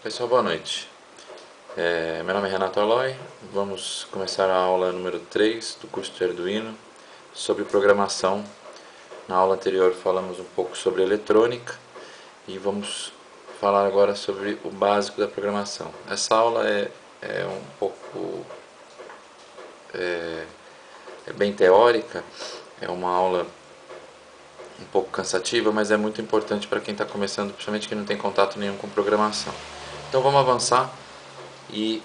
Pessoal, boa noite. Meu nome é Renato Aloy. Vamos começar a aula número 3 do curso de Arduino sobre programação. Na aula anterior falamos um pouco sobre eletrônica e vamos falar agora sobre o básico da programação. Essa aula é um pouco bem teórica, é uma aula um pouco cansativa, mas é muito importante para quem está começando, principalmente quem não tem contato nenhum com programação. Então vamos avançar e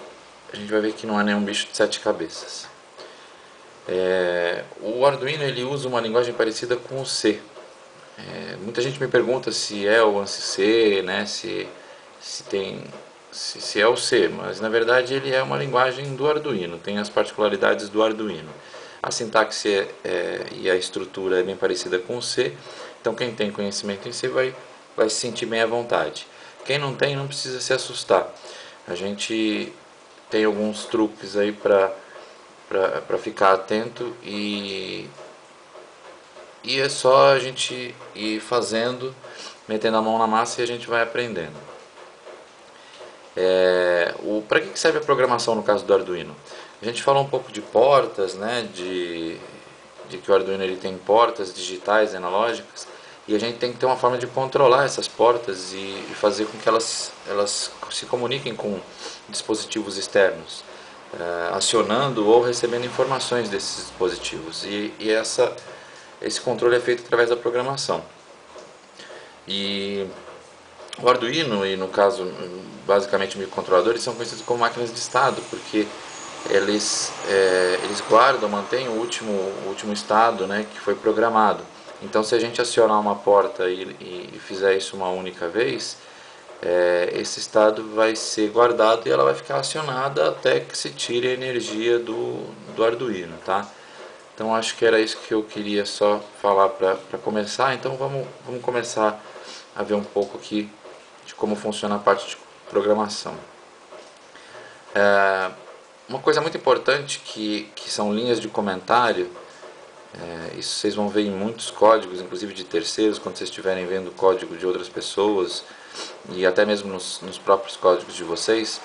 a gente vai ver que não é nenhum bicho de 7 cabeças. O Arduino ele usa uma linguagem parecida com o C. Muita gente me pergunta se é o ANSI C, né, se é o C, mas na verdade ele é uma linguagem do Arduino, tem as particularidades do Arduino. A sintaxe e a estrutura é bem parecida com o C, então quem tem conhecimento em C vai se sentir bem à vontade. Quem não tem, não precisa se assustar. A gente tem alguns truques aí para ficar atento e é só a gente ir fazendo, metendo a mão na massa e a gente vai aprendendo. Para que serve a programação no caso do Arduino? A gente falou um pouco de portas, né, de que o Arduino ele tem portas digitais e analógicas, e a gente tem que ter uma forma de controlar essas portas e fazer com que elas se comuniquem com dispositivos externos, acionando ou recebendo informações desses dispositivos. Esse controle é feito através da programação. E o Arduino, e no caso basicamente microcontroladores, são conhecidos como máquinas de estado, porque eles guardam, mantêm o último estado, né, que foi programado. Então se a gente acionar uma porta e fizer isso uma única vez, esse estado vai ser guardado e ela vai ficar acionada até que se tire a energia do Arduino, tá? Então acho que era isso que eu queria só falar para começar. Então vamos começar a ver um pouco aqui de como funciona a parte de programação. Uma coisa muito importante que são linhas de comentário. Isso vocês vão ver em muitos códigos, inclusive de terceiros, quando vocês estiverem vendo código de outras pessoas e até mesmo nos próprios códigos de vocês.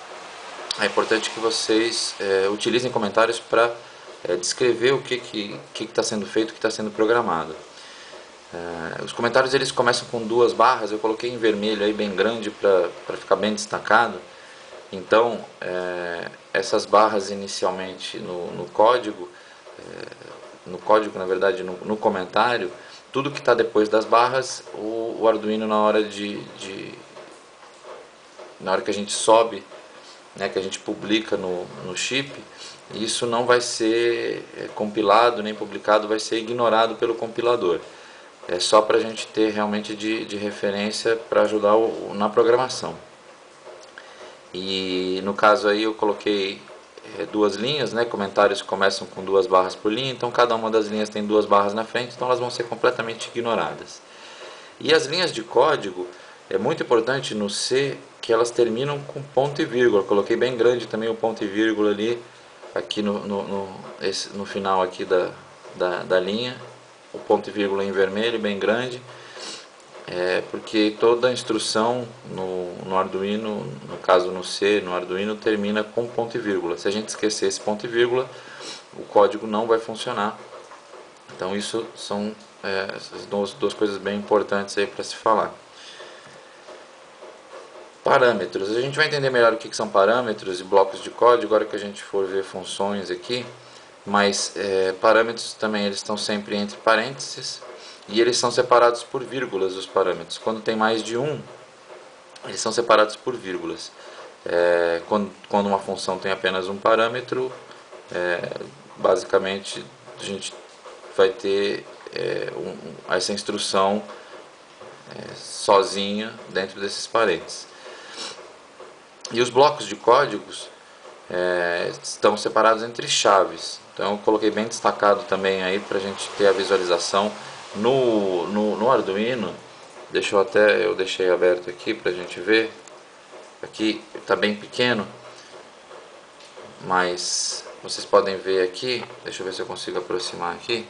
É importante que vocês utilizem comentários para descrever o que está sendo feito, o que está sendo programado. Os comentários eles começam com 2 barras, eu coloquei em vermelho aí bem grande para ficar bem destacado. Então, essas barras inicialmente no código, na verdade no comentário, tudo que está depois das barras, o Arduino na hora que a gente sobe, né, que a gente publica no chip, isso não vai ser compilado nem publicado, vai ser ignorado pelo compilador. É só para a gente ter realmente de referência para ajudar na programação. E no caso aí eu coloquei 2 linhas, né? Comentários começam com 2 barras por linha, então cada uma das linhas tem 2 barras na frente, então elas vão ser completamente ignoradas. E as linhas de código, é muito importante no C que elas terminam com ponto e vírgula. Eu coloquei bem grande também o ponto e vírgula ali, aqui no final aqui da linha, o ponto e vírgula em vermelho, bem grande. Porque toda a instrução no Arduino, no caso no C, no Arduino, termina com ponto e vírgula. Se a gente esquecer esse ponto e vírgula, o código não vai funcionar. Então isso são essas duas coisas bem importantes aí para se falar. Parâmetros. A gente vai entender melhor o que são parâmetros e blocos de código agora que a gente for ver funções aqui. Mas parâmetros também eles estão sempre entre parênteses e eles são separados por vírgulas os parâmetros. Quando tem mais de um, eles são separados por vírgulas. Quando uma função tem apenas um parâmetro, basicamente a gente vai ter essa instrução sozinha dentro desses parênteses. E os blocos de códigos estão separados entre chaves. Então eu coloquei bem destacado também aí para a gente ter a visualização. No Arduino, eu deixei aberto aqui para a gente ver. Aqui está bem pequeno, mas vocês podem ver aqui. Deixa eu ver se eu consigo aproximar aqui.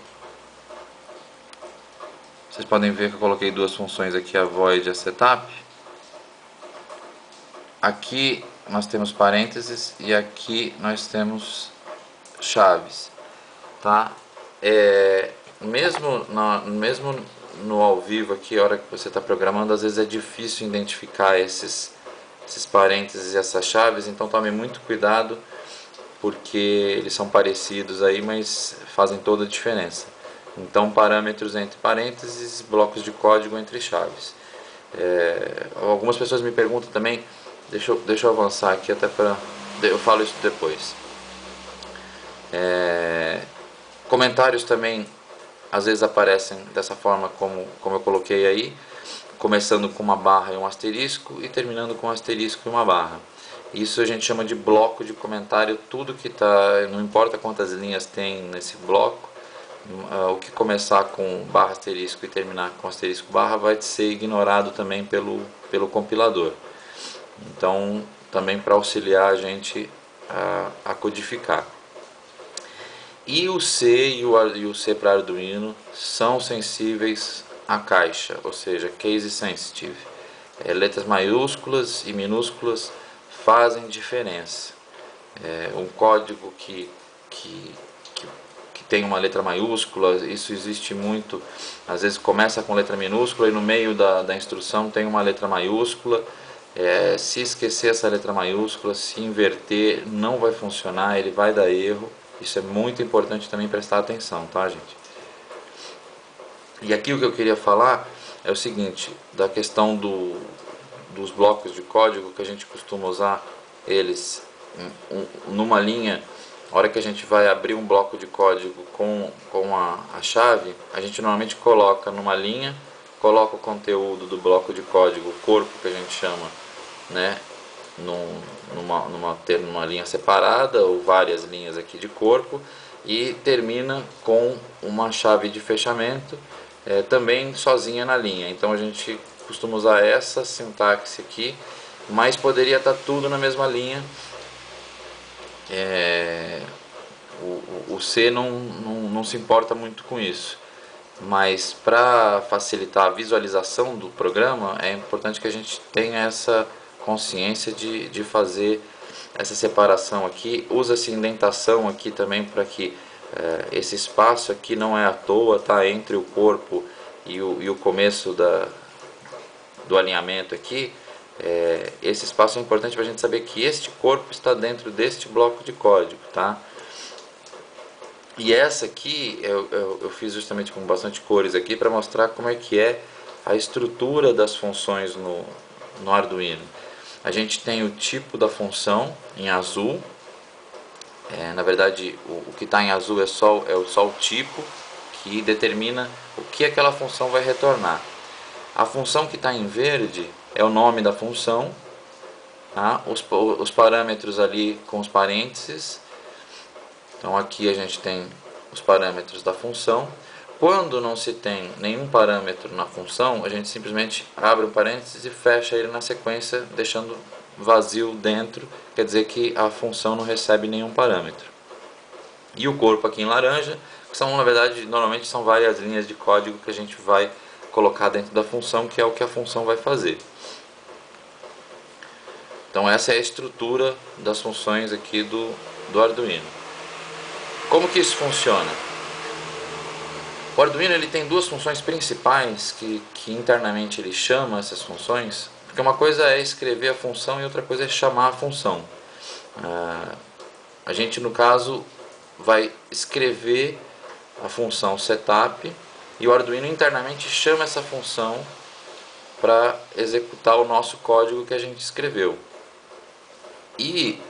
Vocês podem ver que eu coloquei 2 funções aqui, a void e a setup. aqui nós temos parênteses e aqui nós temos chaves, tá? Mesmo no ao vivo aqui, a hora que você está programando, às vezes é difícil identificar esses parênteses e essas chaves, então tome muito cuidado, porque eles são parecidos aí, mas fazem toda a diferença. Então, parâmetros entre parênteses, blocos de código entre chaves. Algumas pessoas me perguntam também, deixa eu avançar aqui até para... eu falo isso depois. Comentários também às vezes aparecem dessa forma como eu coloquei aí, começando com uma barra e um asterisco e terminando com um asterisco e uma barra. Isso a gente chama de bloco de comentário. Tudo que está, não importa quantas linhas tem nesse bloco, o que começar com barra asterisco e terminar com asterisco barra vai ser ignorado também pelo compilador. Então, também para auxiliar a gente a codificar. E o C e o C para Arduino são sensíveis à caixa, ou seja, case sensitive. Letras maiúsculas e minúsculas fazem diferença. Um código que tem uma letra maiúscula, isso existe muito, às vezes começa com letra minúscula e no meio da instrução tem uma letra maiúscula. Se esquecer essa letra maiúscula, se inverter, não vai funcionar, ele vai dar erro. Isso é muito importante também prestar atenção, tá, gente? E aqui o que eu queria falar é o seguinte, da questão dos blocos de código, que a gente costuma usar eles numa linha. A hora que a gente vai abrir um bloco de código com a chave, a gente normalmente coloca numa linha, coloca o conteúdo do bloco de código, o corpo que a gente chama, né, numa linha separada ou várias linhas aqui de corpo, e termina com uma chave de fechamento também sozinha na linha. Então a gente costuma usar essa sintaxe aqui, mas poderia estar tudo na mesma linha. O C não se importa muito com isso, mas para facilitar a visualização do programa é importante que a gente tenha essa consciência de fazer essa separação aqui. Usa-se indentação aqui também para que esse espaço aqui não é à toa, tá entre o corpo e o começo do alinhamento aqui. Esse espaço é importante para a gente saber que este corpo está dentro deste bloco de código, tá? E essa aqui eu fiz justamente com bastante cores aqui para mostrar como é que é a estrutura das funções no Arduino. A gente tem o tipo da função em azul. Na verdade, o que está em azul é só o tipo, que determina o que aquela função vai retornar. A função que está em verde é o nome da função, tá? Os parâmetros ali com os parênteses. Então aqui a gente tem os parâmetros da função. Quando não se tem nenhum parâmetro na função, a gente simplesmente abre um parênteses e fecha ele na sequência, deixando vazio dentro, quer dizer que a função não recebe nenhum parâmetro. E o corpo aqui em laranja, que são, na verdade, normalmente são várias linhas de código que a gente vai colocar dentro da função, que é o que a função vai fazer. Então essa é a estrutura das funções aqui do Arduino. Como que isso funciona? O Arduino ele tem duas funções principais que internamente ele chama essas funções, porque uma coisa é escrever a função e outra coisa é chamar a função. A gente, no caso, vai escrever a função setup e o Arduino internamente chama essa função para executar o nosso código que a gente escreveu. E,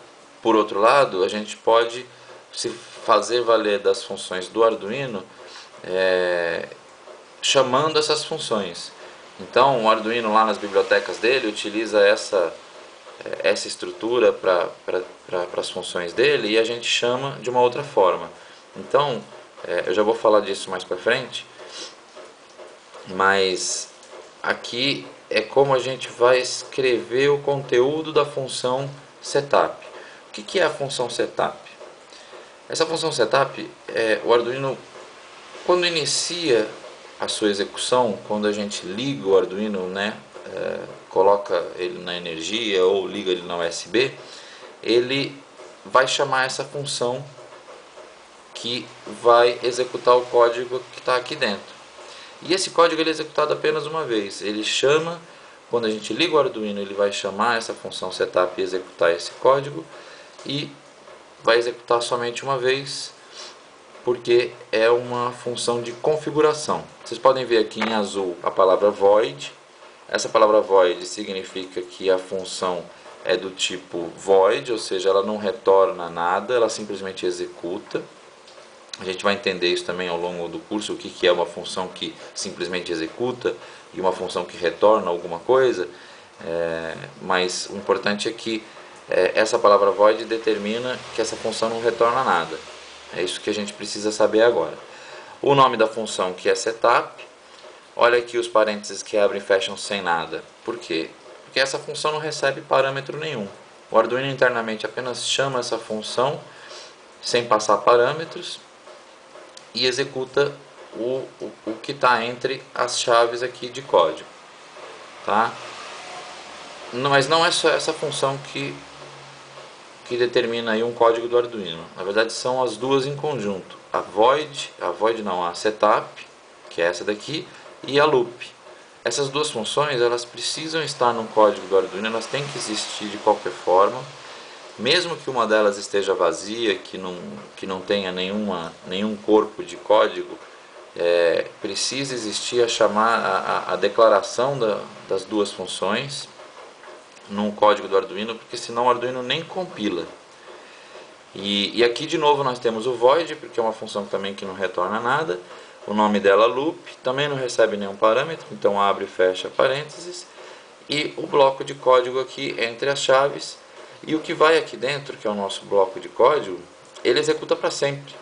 por outro lado, a gente pode se fazer valer das funções do Arduino chamando essas funções. Então o Arduino lá nas bibliotecas dele utiliza essa estrutura para as funções dele, e a gente chama de uma outra forma. Então eu já vou falar disso mais para frente, mas aqui é como a gente vai escrever o conteúdo da função setup. O que é a função setup? Essa função setup, o Arduino, quando inicia a sua execução, quando a gente liga o Arduino, né, coloca ele na energia ou liga ele na USB, ele vai chamar essa função que vai executar o código que está aqui dentro. E esse código ele é executado apenas uma vez. Ele chama, quando a gente liga o Arduino, ele vai chamar essa função setup e executar esse código, e vai executar somente uma vez, porque é uma função de configuração. Vocês podem ver aqui em azul a palavra void. Essa palavra void significa que a função é do tipo void, ou seja, ela não retorna nada, ela simplesmente executa. A gente vai entender isso também ao longo do curso, o que é uma função que simplesmente executa e uma função que retorna alguma coisa. Mas o importante é que essa palavra void determina que essa função não retorna nada. É isso que a gente precisa saber agora. O nome da função, que é setup. Olha aqui os parênteses que abrem e fecham sem nada. Por quê? Porque essa função não recebe parâmetro nenhum. O Arduino internamente apenas chama essa função sem passar parâmetros e executa o que está entre as chaves aqui de código, tá? Mas não é só essa função que determina aí um código do Arduino. Na verdade são as duas em conjunto. A setup, que é essa daqui, e a loop. Essas duas funções, elas precisam estar no código do Arduino, elas têm que existir de qualquer forma. Mesmo que uma delas esteja vazia, que não tenha nenhum corpo de código, precisa existir a declaração das duas funções no código do Arduino, porque senão o Arduino nem compila. E aqui de novo nós temos o void, porque é uma função também que não retorna nada. O nome dela loop, também não recebe nenhum parâmetro, então abre e fecha parênteses. E o bloco de código aqui entre as chaves. E o que vai aqui dentro, que é o nosso bloco de código, ele executa para sempre.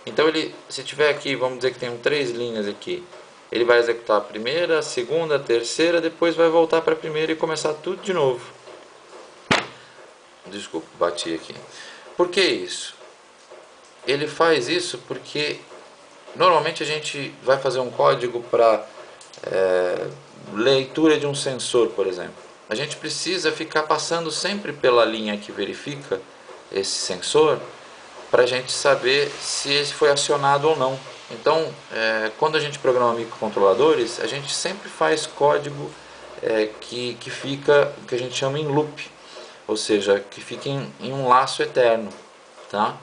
Então se tiver aqui, vamos dizer que tem 3 linhas aqui, ele vai executar a primeira, a segunda, a terceira, depois vai voltar para a primeira e começar tudo de novo. Desculpa, bati aqui. Por que isso? Ele faz isso porque normalmente a gente vai fazer um código para leitura de um sensor, por exemplo. A gente precisa ficar passando sempre pela linha que verifica esse sensor para a gente saber se esse foi acionado ou não. Então, quando a gente programa microcontroladores, a gente sempre faz código que fica, que a gente chama em loop, ou seja, que fica em um laço eterno, tá?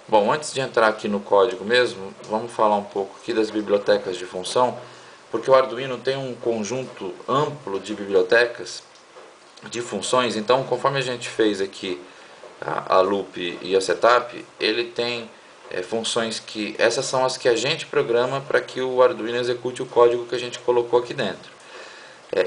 Bom, antes de entrar aqui no código mesmo, vamos falar um pouco aqui das bibliotecas de função, porque o Arduino tem um conjunto amplo de bibliotecas de funções. Então, conforme a gente fez aqui a loop e a setup, ele tem funções que essas são as que a gente programa para que o Arduino execute o código que a gente colocou aqui dentro.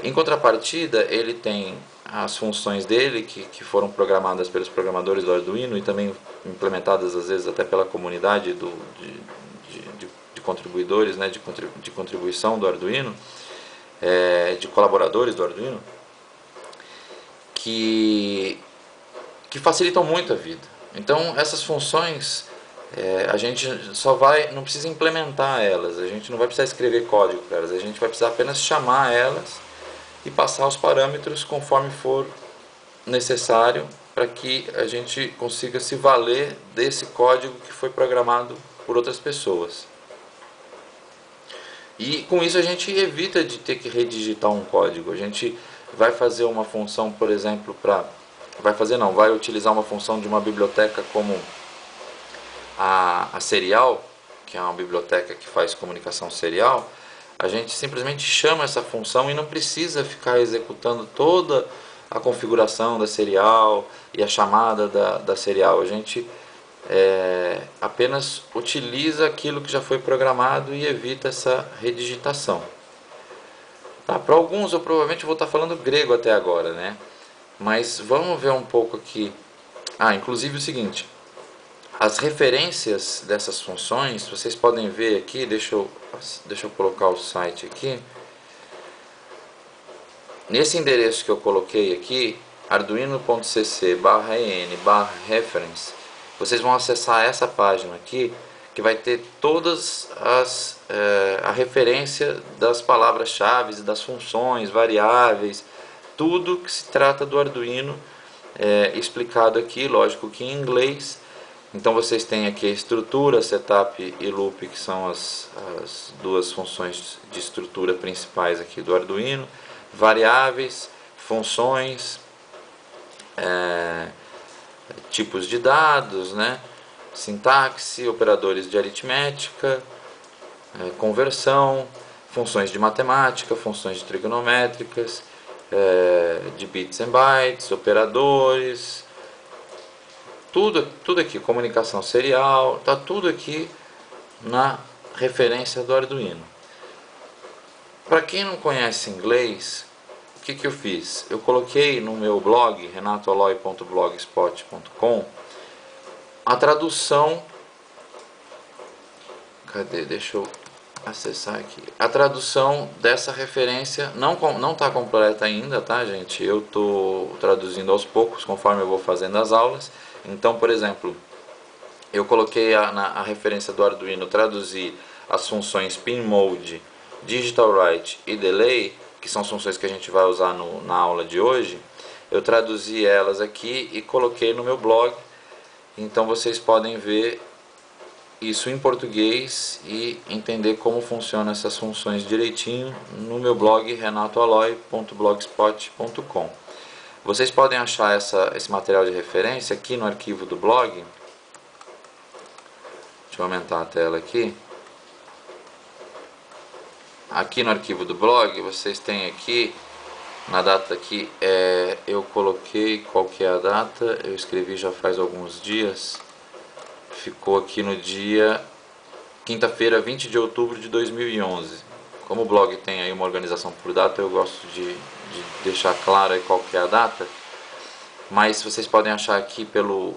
Em contrapartida, ele tem as funções dele que foram programadas pelos programadores do Arduino e também implementadas às vezes até pela comunidade de contribuidores, né, de contribuição do Arduino, de colaboradores do Arduino, que facilitam muito a vida. Então essas funções a gente não precisa implementar elas, a gente não vai precisar escrever código para elas, a gente vai precisar apenas chamar elas e passar os parâmetros conforme for necessário para que a gente consiga se valer desse código que foi programado por outras pessoas. E com isso a gente evita de ter que redigitar um código. A gente vai fazer uma função, por exemplo, vai utilizar uma função de uma biblioteca como a serial, que é uma biblioteca que faz comunicação serial. A gente simplesmente chama essa função e não precisa ficar executando toda a configuração da serial e a chamada da serial. A gente apenas utiliza aquilo que já foi programado e evita essa redigitação. Tá? Para alguns eu provavelmente vou estar falando grego até agora, né? Mas vamos ver um pouco aqui. Inclusive o seguinte, as referências dessas funções, vocês podem ver aqui, deixa eu colocar o site aqui. Nesse endereço que eu coloquei aqui, arduino.cc/en/reference, vocês vão acessar essa página aqui, que vai ter todas a referência das palavras-chave, das funções, variáveis, tudo que se trata do Arduino explicado aqui, lógico que em inglês. Então vocês têm aqui a estrutura, setup e loop, que são as duas funções de estrutura principais aqui do Arduino, variáveis, funções, tipos de dados, né? Sintaxe, operadores de aritmética, conversão, funções de matemática, funções de trigonométricas, de bits and bytes, operadores, tudo aqui, comunicação serial, tá tudo aqui na referência do Arduino. Para quem não conhece inglês, o que eu fiz? Eu coloquei no meu blog, renatoaloy.blogspot.com, a tradução. Cadê? Deixa eu acessar aqui. A tradução dessa referência não está completa ainda, tá, gente? Eu estou traduzindo aos poucos, conforme eu vou fazendo as aulas. Então, por exemplo, eu coloquei a referência do Arduino, traduzi as funções pinMode, digitalWrite e delay, que são as funções que a gente vai usar na aula de hoje. Eu traduzi elas aqui e coloquei no meu blog. Então vocês podem ver isso em português e entender como funcionam essas funções direitinho no meu blog renatoaloy.blogspot.com. Vocês podem achar esse material de referência aqui no arquivo do blog. Deixa eu aumentar a tela aqui. Aqui no arquivo do blog, vocês têm aqui, na data aqui, eu coloquei qual que é a data, eu escrevi já faz alguns dias. Ficou aqui no dia quinta-feira, 20 de outubro de 2011. Como o blog tem aí uma organização por data, eu gosto de deixar claro aí qual que é a data. Mas vocês podem achar aqui pela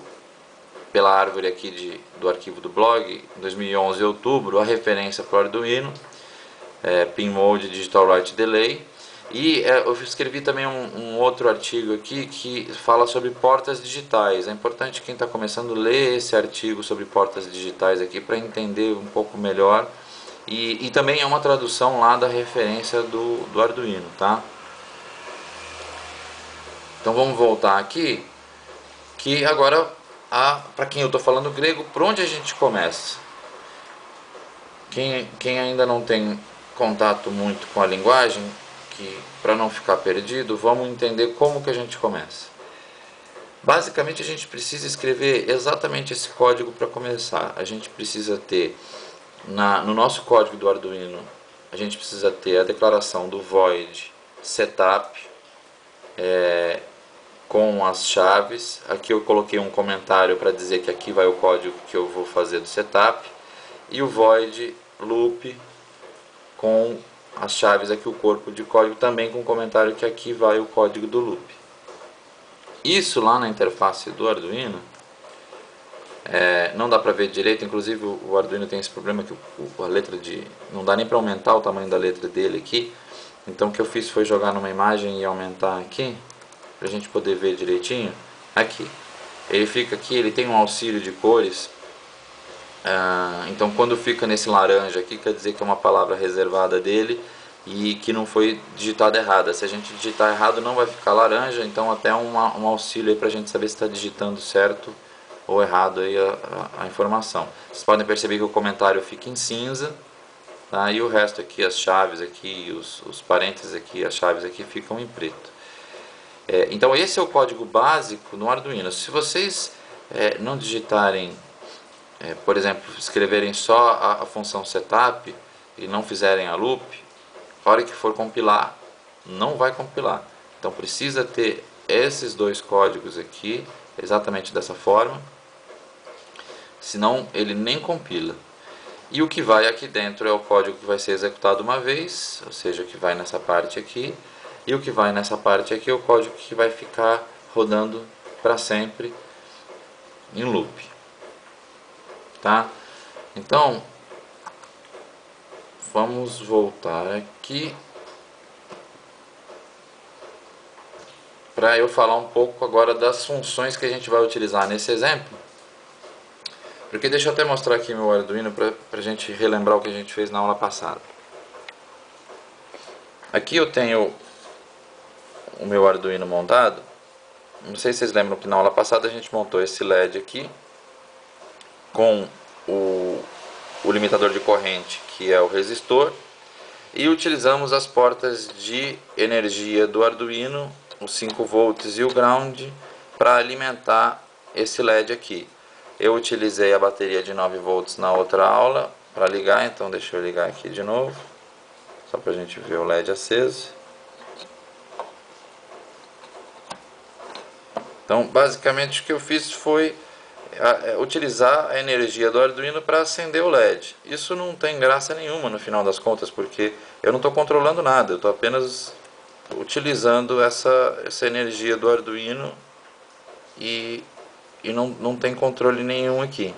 árvore aqui do arquivo do blog, 2011 outubro, a referência para o Arduino, pinMode, digitalWrite delay. E eu escrevi também um outro artigo aqui que fala sobre portas digitais. É importante quem está começando ler esse artigo sobre portas digitais aqui para entender um pouco melhor. E também é uma tradução lá da referência do Arduino, tá? Então vamos voltar aqui, que agora, para quem eu estou falando grego, por onde a gente começa? Quem ainda não tem contato muito com a linguagem, para não ficar perdido, vamos entender como que a gente começa. Basicamente a gente precisa escrever exatamente esse código para começar. A gente precisa ter, no nosso código do Arduino, a gente precisa ter a declaração do void setup com as chaves. Aqui eu coloquei um comentário para dizer que aqui vai o código que eu vou fazer do setup, e o void loop com as chaves aqui, o corpo de código também com comentário que aqui vai o código do loop. Isso lá na interface do Arduino não dá para ver direito, inclusive o Arduino tem esse problema que a letra não dá nem para aumentar o tamanho da letra dele aqui. Então o que eu fiz foi jogar numa imagem e aumentar aqui para a gente poder ver direitinho. Aqui ele fica aqui, ele tem um auxílio de cores. Então quando fica nesse laranja aqui, quer dizer que é uma palavra reservada dele e que não foi digitada errada. Se a gente digitar errado não vai ficar laranja, então até um auxílio aí para a gente saber se está digitando certo ou errado aí a informação. Vocês podem perceber que o comentário fica em cinza, tá? E o resto aqui, as chaves aqui, os parênteses aqui, as chaves aqui ficam em preto. Então esse é o código básico no Arduino. Se vocês não digitarem, por exemplo, escreverem só a função setup e não fizerem a loop, a hora que for compilar, não vai compilar. Então precisa ter esses dois códigos aqui, exatamente dessa forma, senão ele nem compila. E o que vai aqui dentro é o código que vai ser executado uma vez, ou seja, o que vai nessa parte aqui, e o que vai nessa parte aqui é o código que vai ficar rodando para sempre em loop. Tá? Então, vamos voltar aqui para eu falar um pouco agora das funções que a gente vai utilizar nesse exemplo. Porque deixa eu até mostrar aqui meu Arduino para a gente relembrar o que a gente fez na aula passada. Aqui eu tenho o meu Arduino montado. Não sei se vocês lembram que na aula passada a gente montou esse LED aqui com o limitador de corrente, que é o resistor, e utilizamos as portas de energia do Arduino, os 5 volts e o ground, para alimentar esse LED aqui. Eu utilizei a bateria de 9 volts na outra aula para ligar, então deixa eu ligar aqui de novo, só para a gente ver o LED aceso. Então, basicamente o que eu fiz foi utilizar a energia do Arduino para acender o LED. Isso não tem graça nenhuma no final das contas, porque eu não estou controlando nada, eu estou apenas utilizando essa energia do Arduino e não tem controle nenhum aqui.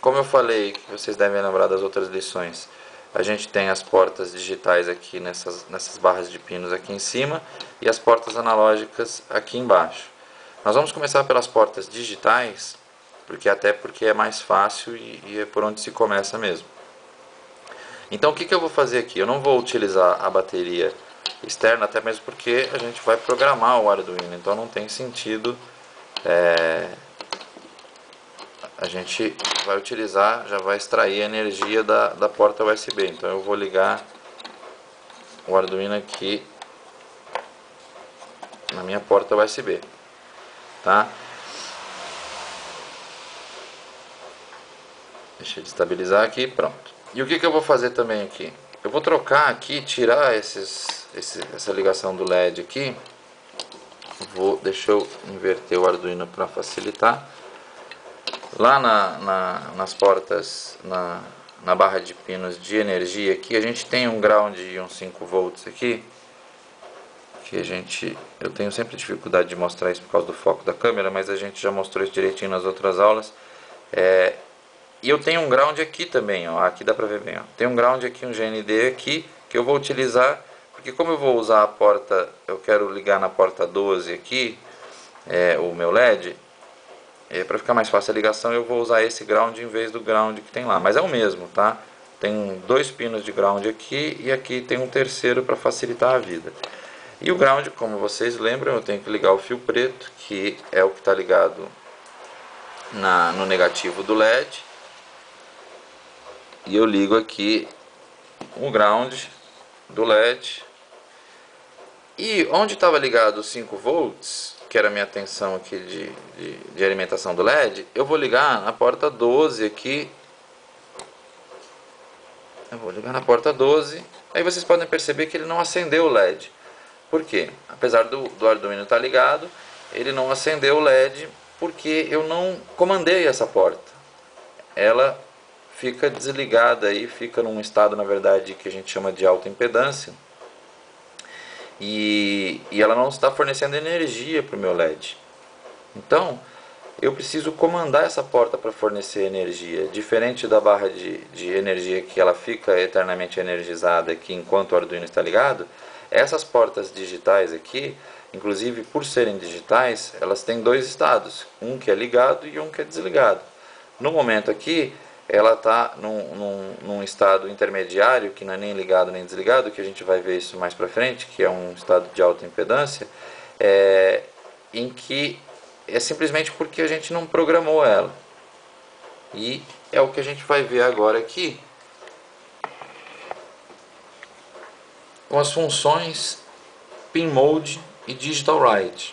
Como eu falei, que vocês devem lembrar das outras lições, a gente tem as portas digitais aqui nessas barras de pinos aqui em cima e as portas analógicas aqui embaixo. Nós vamos começar pelas portas digitais, porque é mais fácil e é por onde se começa mesmo. Então o que eu vou fazer aqui? Eu não vou utilizar a bateria externa, até mesmo porque a gente vai programar o Arduino, então não tem sentido a gente vai utilizar, já vai extrair a energia da porta USB. Então eu vou ligar o Arduino aqui na minha porta USB, tá? Deixa eu estabilizar aqui, pronto. E o que eu vou fazer também aqui? Eu vou trocar aqui, tirar essa ligação do LED aqui. Deixa eu inverter o Arduino para facilitar. Lá nas portas, na barra de pinos de energia aqui, a gente tem um ground e um 5 volts aqui, que eu tenho sempre dificuldade de mostrar isso por causa do foco da câmera, mas a gente já mostrou isso direitinho nas outras aulas. E eu tenho um ground aqui também, ó, aqui dá pra ver bem, ó. Tem um ground aqui, um GND aqui, que eu vou utilizar, porque como eu vou usar a porta, eu quero ligar na porta 12 aqui, o meu LED, para ficar mais fácil a ligação eu vou usar esse ground em vez do ground que tem lá, mas é o mesmo, tá? Tem 2 pinos de ground aqui e aqui tem um terceiro para facilitar a vida. E o ground, como vocês lembram, eu tenho que ligar o fio preto, que é o que está ligado no negativo do LED. E eu ligo aqui o ground do LED. E onde estava ligado os 5 volts, que era a minha tensão aqui de alimentação do LED, eu vou ligar na porta 12 aqui. Eu vou ligar na porta 12. Aí vocês podem perceber que ele não acendeu o LED. Por quê? Apesar do Arduino estar ligado, ele não acendeu o LED porque eu não comandei essa porta. Ela fica desligada e fica num estado, na verdade, que a gente chama de alta impedância. E ela não está fornecendo energia para o meu LED. Então, eu preciso comandar essa porta para fornecer energia. Diferente da barra de energia que ela fica eternamente energizada aqui enquanto o Arduino está ligado, essas portas digitais aqui, inclusive por serem digitais, elas têm 2 estados, um que é ligado e um que é desligado. No momento aqui, ela está num estado intermediário, que não é nem ligado nem desligado, que a gente vai ver isso mais para frente, que é um estado de alta impedância, em que é simplesmente porque a gente não programou ela. E é o que a gente vai ver agora aqui, com as funções PinMode e DigitalWrite.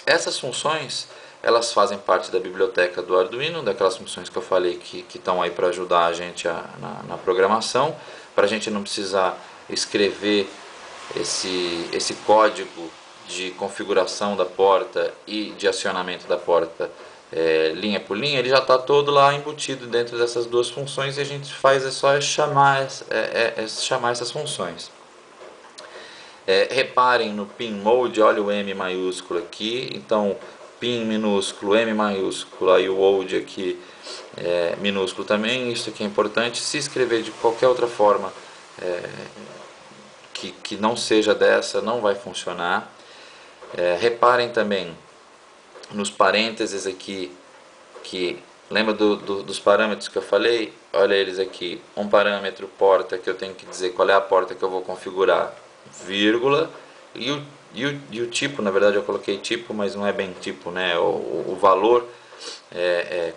Essas funções, elas fazem parte da biblioteca do Arduino, daquelas funções que eu falei que estão aí para ajudar a gente na programação, para a gente não precisar escrever esse código de configuração da porta e de acionamento da porta linha por linha. Ele já está todo lá embutido dentro dessas 2 funções e a gente faz só chamar essas funções. Reparem no PinMode, olha o M maiúsculo aqui, então Pin minúsculo, M maiúsculo, e o Mode aqui minúsculo também. Isso aqui é importante. Se escrever de qualquer outra forma que não seja dessa, não vai funcionar. Reparem também nos parênteses aqui que Lembra dos parâmetros que eu falei? Olha eles aqui. Um parâmetro porta, que eu tenho que dizer qual é a porta que eu vou configurar, vírgula. E o tipo, na verdade eu coloquei tipo, mas não é bem tipo, né? O valor,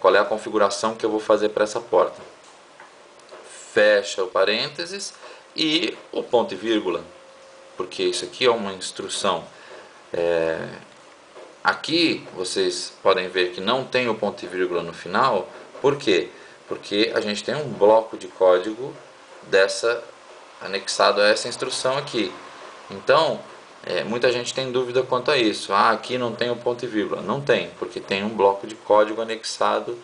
qual é a configuração que eu vou fazer para essa porta. Fecha o parênteses e o ponto e vírgula, porque isso aqui é uma instrução. Aqui vocês podem ver que não tem o ponto e vírgula no final. Por quê? Porque a gente tem um bloco de código anexado a essa instrução aqui. Então, muita gente tem dúvida quanto a isso. Aqui não tem o ponto e vírgula. Não tem, porque tem um bloco de código anexado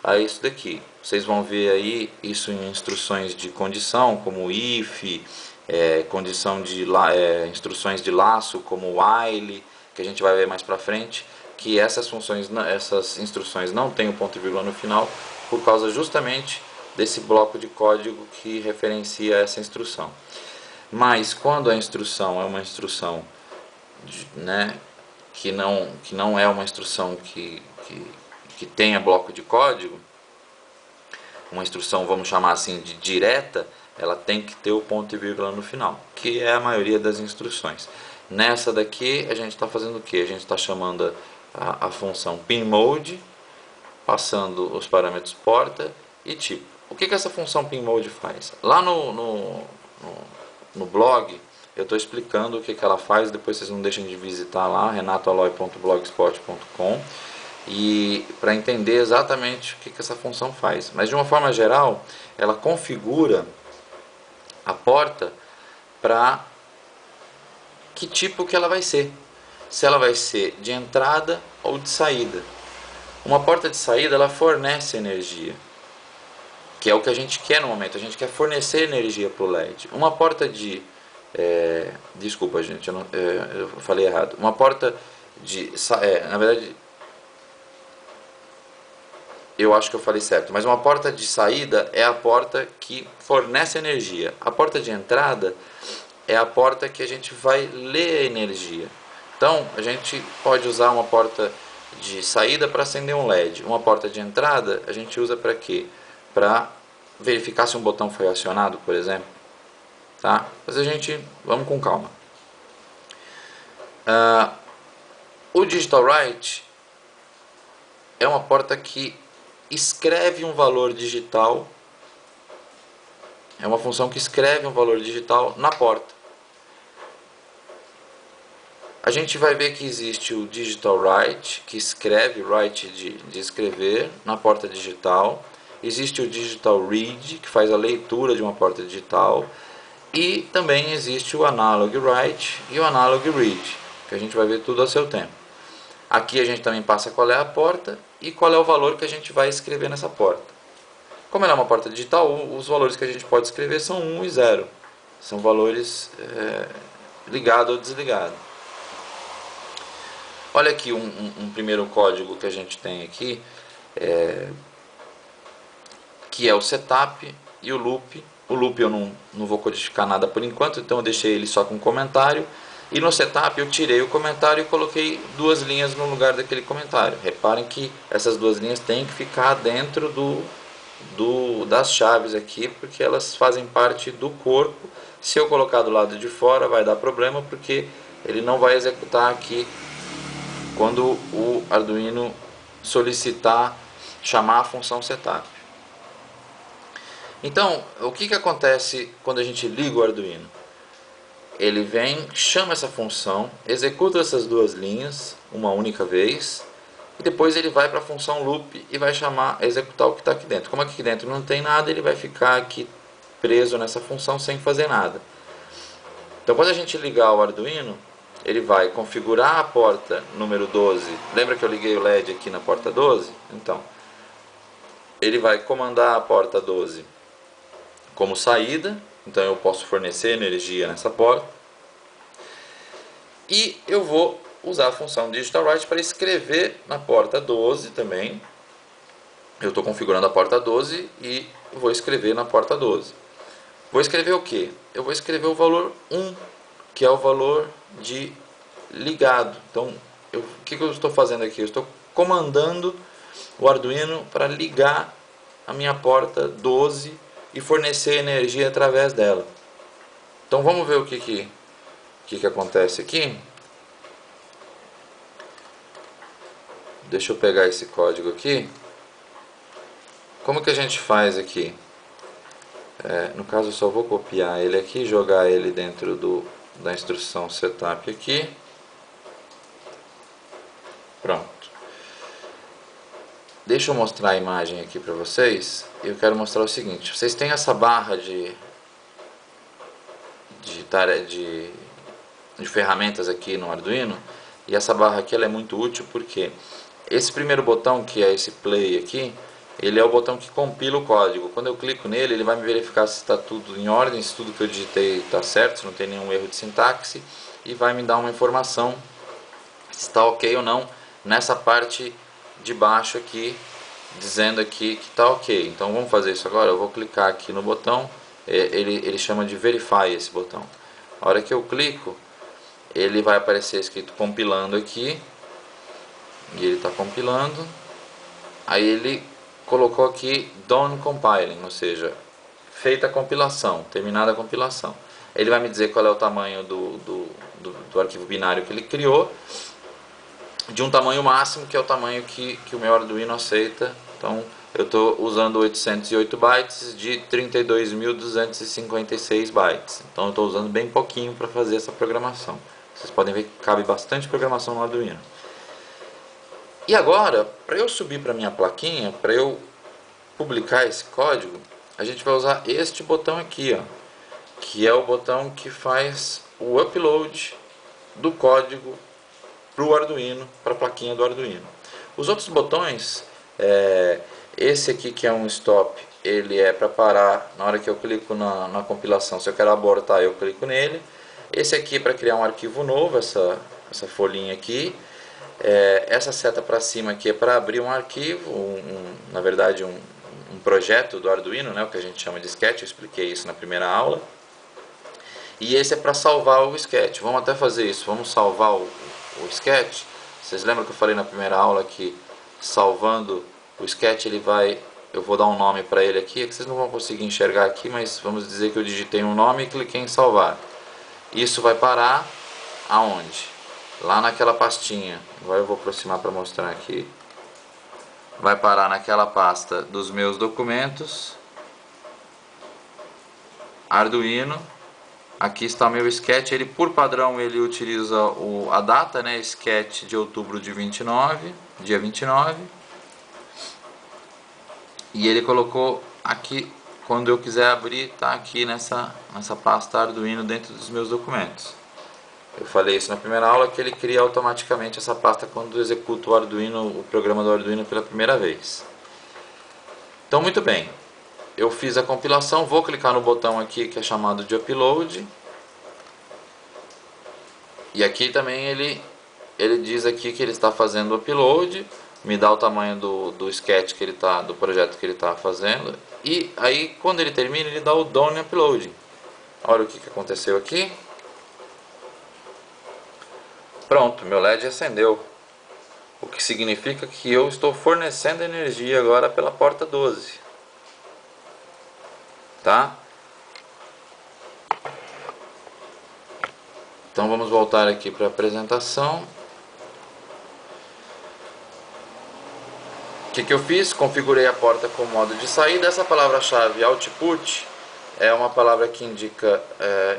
a isso daqui. Vocês vão ver aí isso em instruções de condição, como if, instruções de laço, como while, que a gente vai ver mais para frente, que essas instruções não têm o ponto e vírgula no final, por causa justamente desse bloco de código que referencia essa instrução. Mas quando a instrução é uma instrução que não é uma instrução que tenha bloco de código, uma instrução, vamos chamar assim, de direta, ela tem que ter o ponto e vírgula no final, que é a maioria das instruções. Nessa daqui a gente está fazendo o que? A gente está chamando a função pinMode, passando os parâmetros porta e tipo. O que essa função pinMode faz? Lá no blog eu estou explicando o que ela faz, depois vocês não deixem de visitar lá, renatoaloy.blogspot.com, e para entender exatamente o que essa função faz. Mas de uma forma geral, ela configura a porta para que tipo que ela vai ser. Se ela vai ser de entrada ou de saída. Uma porta de saída, ela fornece energia, que é o que a gente quer no momento. A gente quer fornecer energia para o LED. Uma porta de... desculpa, gente, eu falei errado. Uma porta de... na verdade, eu acho que eu falei certo. Mas uma porta de saída é a porta que fornece energia. A porta de entrada é a porta que a gente vai ler a energia. Então, a gente pode usar uma porta de saída para acender um LED. Uma porta de entrada, a gente usa para quê? Para verificar se um botão foi acionado, por exemplo. Tá? Mas vamos com calma. O Digital Write é uma porta que escreve um valor digital. É uma função que escreve um valor digital na porta. A gente vai ver que existe o Digital Write, que escreve, write de escrever, na porta digital. Existe o Digital Read, que faz a leitura de uma porta digital. E também existe o Analog Write e o Analog Read, que a gente vai ver tudo a seu tempo. Aqui a gente também passa qual é a porta e qual é o valor que a gente vai escrever nessa porta. Como ela é uma porta digital, os valores que a gente pode escrever são 1 e 0. São valores ligado ou desligado. Olha aqui um primeiro código que a gente tem aqui, que é o setup e o loop. O loop eu não vou codificar nada por enquanto, então eu deixei ele só com comentário. E no setup eu tirei o comentário e coloquei 2 linhas no lugar daquele comentário. Reparem que essas 2 linhas têm que ficar dentro das chaves aqui, porque elas fazem parte do corpo. Se eu colocar do lado de fora vai dar problema, porque ele não vai executar aqui quando o Arduino chamar a função setup. Então, o que acontece quando a gente liga o Arduino? Ele vem, chama essa função, executa essas 2 linhas uma única vez, e depois ele vai para a função loop e vai executar o que está aqui dentro. Como aqui dentro não tem nada, ele vai ficar aqui preso nessa função sem fazer nada. Então, quando a gente ligar o Arduino, ele vai configurar a porta número 12. Lembra que eu liguei o LED aqui na porta 12? Então, ele vai comandar a porta 12 como saída. Então eu posso fornecer energia nessa porta. E eu vou usar a função Digital Write para escrever na porta 12 também. Eu estou configurando a porta 12 e vou escrever na porta 12. Vou escrever o que? Eu vou escrever o valor 1, que é o valor de ligado. Então, o que eu estou fazendo aqui? Eu estou comandando o Arduino para ligar a minha porta 12 e fornecer energia através dela. Então vamos ver o que acontece aqui. Deixa eu pegar esse código aqui. Como que a gente faz aqui? No caso eu só vou copiar ele aqui, jogar ele dentro da instrução setup aqui. Pronto. Deixa eu mostrar a imagem aqui para vocês. Eu quero mostrar o seguinte: vocês têm essa barra de ferramentas aqui no Arduino, e essa barra aqui ela é muito útil porque esse primeiro botão, que é esse play aqui, ele é o botão que compila o código. Quando eu clico nele, ele vai me verificar se está tudo em ordem, se tudo que eu digitei está certo, se não tem nenhum erro de sintaxe, e vai me dar uma informação se está ok ou não nessa parte de baixo aqui, dizendo aqui que está ok. Então vamos fazer isso agora. Eu vou clicar aqui no botão, ele chama de Verify esse botão. A hora que eu clico, ele vai aparecer escrito compilando aqui, e ele está compilando. Aí ele colocou aqui Done Compiling, ou seja, feita a compilação, terminada a compilação. Ele vai me dizer qual é o tamanho do arquivo binário que ele criou, de um tamanho máximo, que é o tamanho que o meu Arduino aceita. Então eu estou usando 808 bytes de 32.256 bytes. Então eu estou usando bem pouquinho para fazer essa programação. Vocês podem ver que cabe bastante programação no Arduino. E agora, para eu subir para minha plaquinha, para eu publicar esse código, a gente vai usar este botão aqui, ó, que é o botão que faz o upload do código para o Arduino, para a plaquinha do Arduino. Os outros botões, esse aqui que é um stop, ele é para parar na hora que eu clico na compilação. Se eu quero abortar, eu clico nele. Esse aqui é para criar um arquivo novo, essa folhinha aqui. Essa seta para cima aqui é para abrir um arquivo, na verdade um projeto do Arduino, né, o que a gente chama de sketch. Eu expliquei isso na primeira aula. E esse é para salvar o sketch. Vamos até fazer isso, vamos salvar o sketch. Vocês lembram que eu falei na primeira aula que salvando o sketch eu vou dar um nome para ele aqui, é que vocês não vão conseguir enxergar aqui, mas vamos dizer que eu digitei um nome e cliquei em salvar. Isso vai parar aonde? Lá naquela pastinha. Agora eu vou aproximar para mostrar aqui. Vai parar naquela pasta dos meus documentos, Arduino. Aqui está o meu sketch. Ele, por padrão, ele utiliza a data, né? Sketch de outubro de 29, dia 29. E ele colocou aqui, quando eu quiser abrir, tá aqui nessa pasta Arduino dentro dos meus documentos. Eu falei isso na primeira aula, que ele cria automaticamente essa pasta quando executa o programa do Arduino pela primeira vez. Então, muito bem. Eu fiz a compilação, vou clicar no botão aqui que é chamado de Upload. E aqui também ele diz aqui que ele está fazendo o upload, me dá o tamanho do sketch do projeto que ele está fazendo. E aí, quando ele termina, ele dá o Done Uploading. Olha o que aconteceu aqui. Pronto, meu LED acendeu, o que significa que eu estou fornecendo energia agora pela porta 12, tá? Então vamos voltar aqui para a apresentação. O que eu fiz? Configurei a porta com modo de saída. Essa palavra-chave output é uma palavra que indica,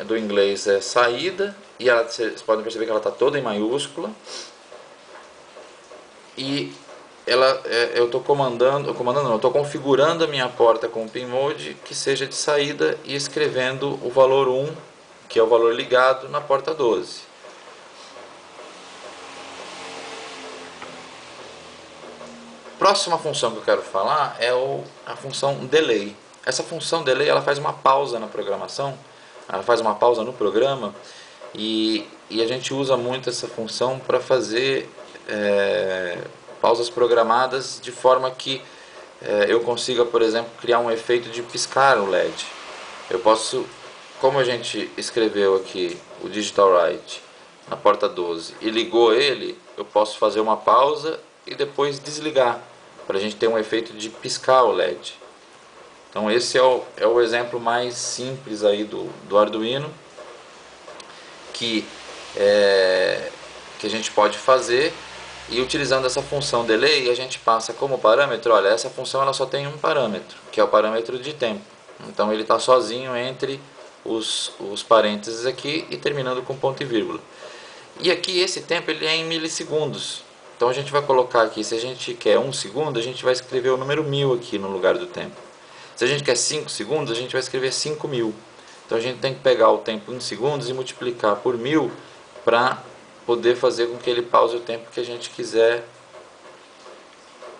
do inglês, saída. E vocês podem perceber que ela está toda em maiúscula. E eu estou estou configurando a minha porta com o pin mode que seja de saída e escrevendo o valor 1, que é o valor ligado, na porta 12. Próxima função que eu quero falar é a função delay. Essa função delay, ela faz uma pausa na programação, ela faz uma pausa no programa. E a gente usa muito essa função para fazer pausas programadas de forma que eu consiga, por exemplo, criar um efeito de piscar o LED. Eu posso, como a gente escreveu aqui o digital write na porta 12 e ligou ele, eu posso fazer uma pausa e depois desligar. para a gente ter um efeito de piscar o LED. Então esse é o exemplo mais simples aí do Arduino que a gente pode fazer, e utilizando essa função delay a gente passa como parâmetro, olha, essa função ela só tem um parâmetro, que é o parâmetro de tempo. Então ele está sozinho entre os parênteses aqui e terminando com ponto e vírgula. E aqui esse tempo ele é em milissegundos. Então a gente vai colocar aqui, se a gente quer 1 segundo, a gente vai escrever o número 1000 aqui no lugar do tempo. Se a gente quer 5 segundos, a gente vai escrever 5000. Então a gente tem que pegar o tempo em segundos e multiplicar por 1000 para poder fazer com que ele pause o tempo que a gente quiser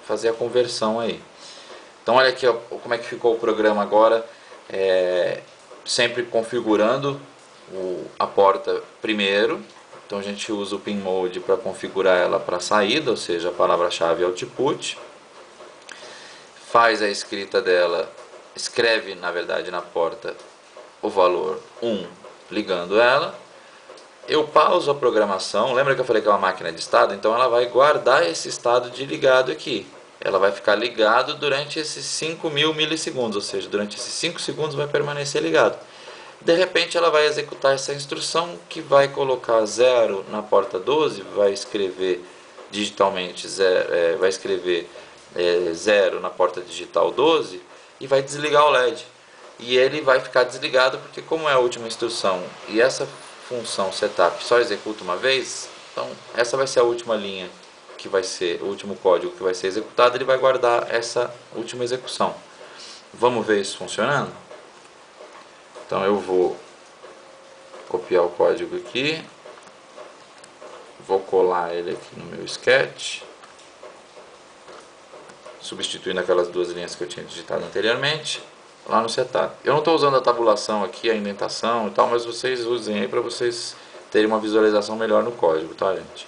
fazer a conversão aí. Então olha aqui, ó, como é que ficou o programa agora, sempre configurando a porta primeiro. Então a gente usa o pin mode para configurar ela para saída, ou seja, a palavra-chave output. Faz a escrita dela, escreve na verdade na porta o valor 1 ligando ela. Eu pauso a programação, lembra que eu falei que é uma máquina de estado? Então ela vai guardar esse estado de ligado aqui. Ela vai ficar ligado durante esses 5000 milissegundos, ou seja, durante esses 5 segundos vai permanecer ligado. De repente ela vai executar essa instrução que vai colocar 0 na porta 12, vai escrever digitalmente 0, vai escrever 0 na porta digital 12 e vai desligar o LED. E ele vai ficar desligado porque como é a última instrução e essa função setup só executa uma vez, então essa vai ser a última linha que vai ser, o último código que vai ser executado, ele vai guardar essa última execução. Vamos ver isso funcionando? Então eu vou copiar o código aqui, vou colar ele aqui no meu sketch, substituindo aquelas duas linhas que eu tinha digitado anteriormente, lá no setup. Eu não estou usando a tabulação aqui, a indentação e tal, mas vocês usem aí para vocês terem uma visualização melhor no código, tá, gente?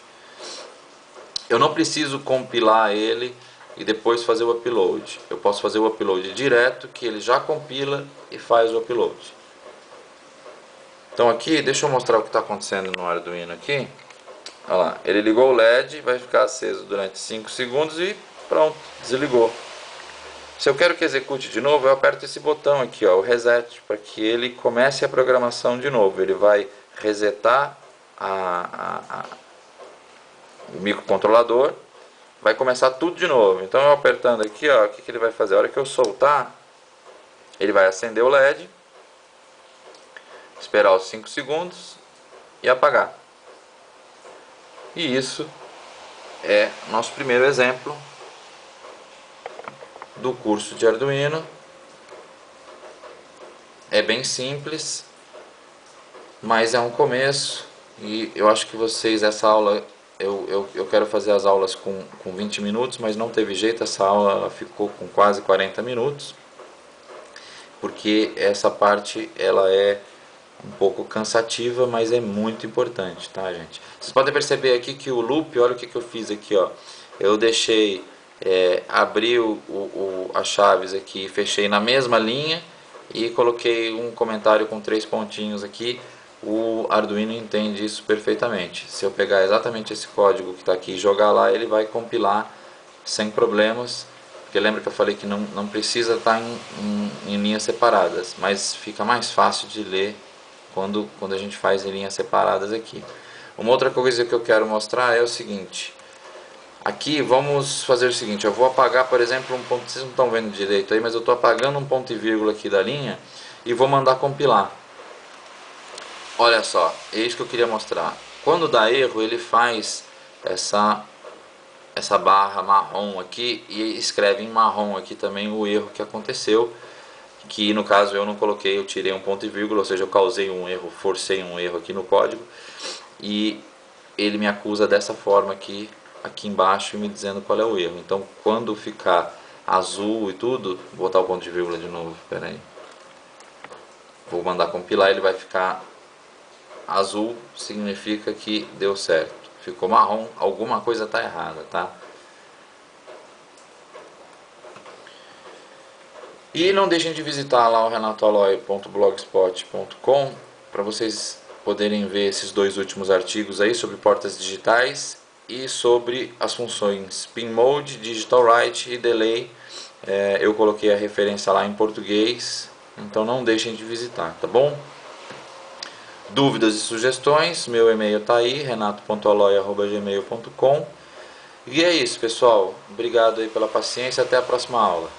Eu não preciso compilar ele e depois fazer o upload. Eu posso fazer o upload direto, que ele já compila e faz o upload. Então aqui, deixa eu mostrar o que está acontecendo no Arduino aqui. Olha lá, ele ligou o LED, vai ficar aceso durante 5 segundos e pronto, desligou. Se eu quero que execute de novo, eu aperto esse botão aqui, ó, o reset, para que ele comece a programação de novo. Ele vai resetar o microcontrolador, vai começar tudo de novo. Então eu apertando aqui, ó, o que ele vai fazer? A hora que eu soltar, ele vai acender o LED, esperar os 5 segundos e apagar. E isso é nosso primeiro exemplo do curso de Arduino. É bem simples, mas é um começo, e eu acho que vocês, essa aula, eu quero fazer as aulas com 20 minutos, mas não teve jeito, essa aula ela ficou com quase 40 minutos, porque essa parte ela é um pouco cansativa, mas é muito importante, tá, gente? Vocês podem perceber aqui que o loop, olha o que eu fiz aqui, ó. Eu deixei, abri as chaves aqui, fechei na mesma linha e coloquei um comentário com 3 pontinhos aqui. O Arduino entende isso perfeitamente. Se eu pegar exatamente esse código que está aqui e jogar lá, ele vai compilar sem problemas. Porque lembra que eu falei que não precisa estar em linhas separadas, mas fica mais fácil de ler quando a gente faz em linhas separadas aqui. Uma outra coisa que eu quero mostrar é o seguinte. Aqui vamos fazer o seguinte, eu vou apagar, por exemplo, um ponto, vocês não estão vendo direito aí, mas eu estou apagando um ponto e vírgula aqui da linha e vou mandar compilar. Olha só, é isso que eu queria mostrar. Quando dá erro, ele faz essa barra marrom aqui e escreve em marrom aqui também o erro que aconteceu, que no caso eu não coloquei, eu tirei um ponto e vírgula, ou seja, eu causei um erro, forcei um erro aqui no código, e ele me acusa dessa forma aqui embaixo, me dizendo qual é o erro. Então quando ficar azul e tudo, vou botar o ponto de vírgula de novo, espera aí. Vou mandar compilar, ele vai ficar azul, significa que deu certo. Ficou marrom, alguma coisa está errada, tá? E não deixem de visitar lá o renatoaloy.blogspot.com para vocês poderem ver esses 2 últimos artigos aí sobre portas digitais e sobre as funções Pin Mode, Digital Write e Delay. Eu coloquei a referência lá em português, então não deixem de visitar, tá bom? Dúvidas e sugestões, meu e-mail tá aí, renato.aloy@gmail.com. E é isso, pessoal. Obrigado aí pela paciência, até a próxima aula.